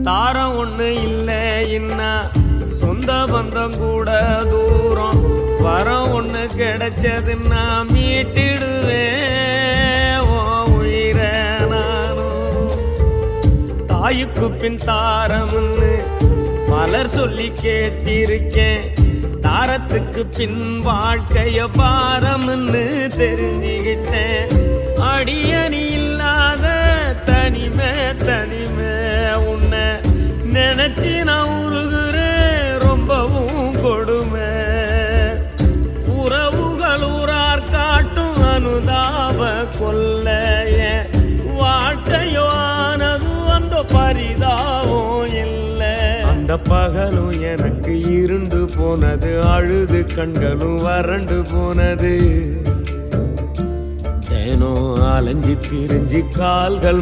தாரம் ஒண்ணு இல்லை இன்னா சொந்த பந்தம் கூட தூரம் வரம் ஒண்ணு கிடைச்சதுன்னா மீட்டிடுவேன் உயிரை நானும். தாயுக்கு பின் தாரம்னு பலர் சொல்லி கேட்டிருக்கேன், தாரத்துக்கு பின் வாழ்க்கைய பாரம்னு தெரிஞ்சுக்கிட்டேன். அடியணி இல்லாத தனிமை தனிமை உன்னை நினைச்சு நான் உருகுறேன் ரொம்பவும் கொடுமை. உறவுகள் ஊரார் காட்டும் அனுதாப கொல்லைய வாழ்க்கையோ ஆனது அந்த பரிதாபம் இல்லை. அந்த பகலும் எனக்கு இருண்டு போனது, அழுது கண்களும் வறண்டு போனது. தேனோ அலைஞ்சு திரிஞ்சு கால்கள்